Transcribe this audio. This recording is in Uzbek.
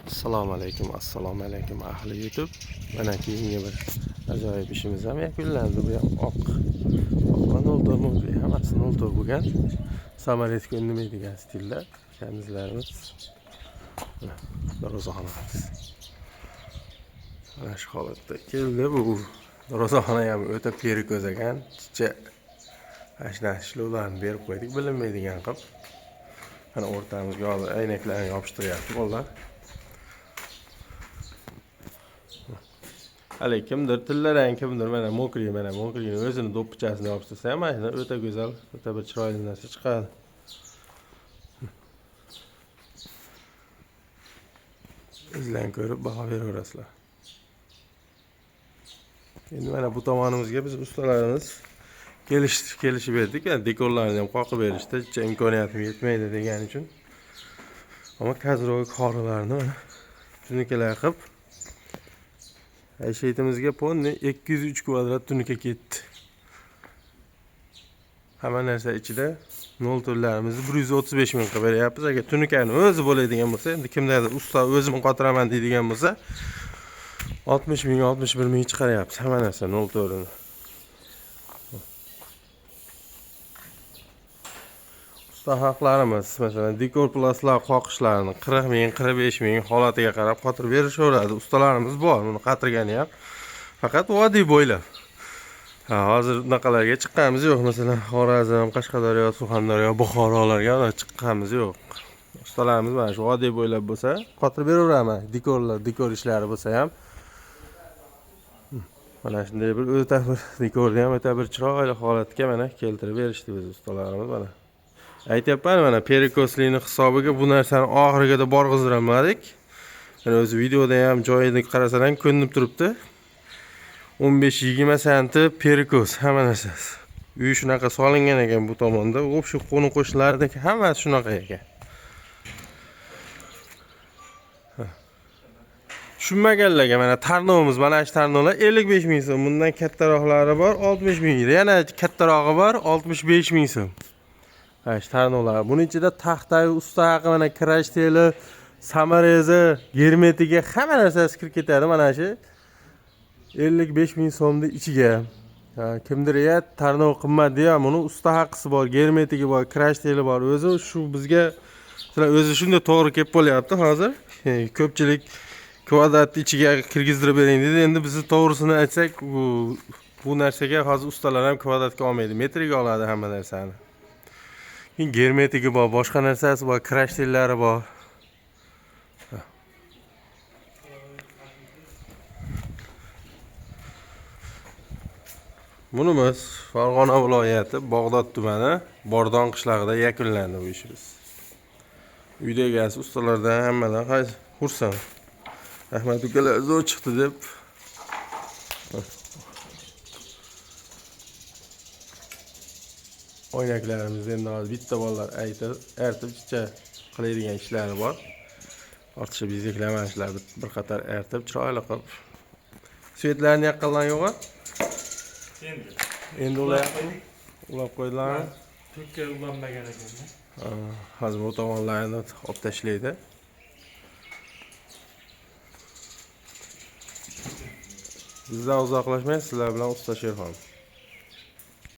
Assalomu alaykum ahli YouTube. Mana keyingi bir ajoyib ishimiz ham yakunlandi. Bu ham oq nolto'rmo'z hammasi nolto'r bo'lgan. Samolyotga unmaydigan stilda kanizlarimiz. Darvozaxonamiz. Mana shu holatda keldi bu. Darvozaxona ham o'ta peri ko'zagan. Chicha ashnaishlovlarni berib qo'ydik, bilinmaydigan qilib. Mana o'rtamizga hozir aynaklarni yopishtiryapti bolalar. Hali kimdir tillarang kimdir mana mokriyni o'zini do'ppichasini yopishtirsa ham mana o'ta go'zal, o'ta bir chiroyli narsa chiqadi. Izlan ko'rib baho beraverasizlar. Endi mana bu tomonimizga biz ustalarimiz kelishib berdik. Yani dekorlarni ham qoqib berishdi. Imkoniyatim yetmaydi degan uchun. Ammo kadroviy qorilarni mana tunikalar qilib Ayshaytimizga ponni 203 kvadrat tunika ketdi. Hamma narsa ichida nolto'rlarimizni 135 ming qilib beryapmiz. Agar tunikani o'zi bo'ladigan bo'lsa, endi kimlardir usta o'zim qotiraman deydigan bo'lsa, 60 ming, 61 ming chiqaryapmiz hamma narsa nolto'rini. Usta haqlarimiz, masalan, dekor plaslar qoqishlarini 40 ming, 45 ming holatiga qarab qotirib berishaveradi. Ustalarimiz bor, buni qatirgani ham. Faqat vodiy bo'ylab. Hozir bunaqalarga chiqqanimiz yo'q. Masalan, Xorazm, Qashqadaryo, Surxondaryo, Buxorolarga chiqqanimiz yo'q. Ustalarimiz mana shu vodiy bo'ylab bo'lsa, qotirib beraveraman. Dekor ishlari bo'lsa ham. Mana shunday bir o'ta bir dekorni ham o'ta bir chiroyli holatga mana keltirib berishdi biz ustalarimiz mana. Aytyapman mana perikoslikning hisobiga bu narsani oxiriga borg'izdiramadik. Yani o'zi videoda ham joyini qarasalar ko'rinib turibdi. 15-20 santi perikos hamma narsasi. Uy shunaqa solingan ekan bu tomonda. O'sha qo'ni qo'shnilardagi hammasi shunaqa ekan. Tushunmaganlarga mana tarnovimiz, mana shu tarnovlar 55 ming so'm. Bundan kattaroqlari bor 60 ming. Yana kattarog'i bor 65 ming so'm. Mana shu tarnovlar. Buning ichida taxtay usta haqi, mana kirash teli, samarezi, germetiga hamma narsasi kirib ketadi mana shu 55 ming so'mning ichiga. Kimdir tarnov qimmat deya, buni usta haqqisi bor, germetigi bor, kirash teli bor. O'zi shu bizga o'zi shunday to'g'ri kelib qolyapti hozir. Ko'pchilik kvadratni ichiga kirgizdirib bering dedi. Endi biz to'g'risini aytsak, bu narsaga hozir ustalar ham kvadratga olmaydi, metriga oladi hamma narsani. Germetigi bor, boshqa narsasi bor, kirash tellari bor. Bunimiz Farg'ona viloyati Bog'dod tumani Bordon qishlog'ida yakunlandi bu ishimiz. Uyda egasi ustalardan hammadan xursand. Rahmat ukalar, zo'r chiqdi deb. Oynaklarimiz endi hozir bitta bolalar artib chicha qiladigan ishlari bor. Ortiqcha bezaklamaslar bir qator artib chiroyli qilib. Svetlarni yaqindan yo'q-a? Endi ulab qo'ydilar. Turkiya ulanmagan ekan. Hozir bu tomonlarni olib tashlaydi. Bizdan uzoqlashmay, sizlar bilan usta Sherxon.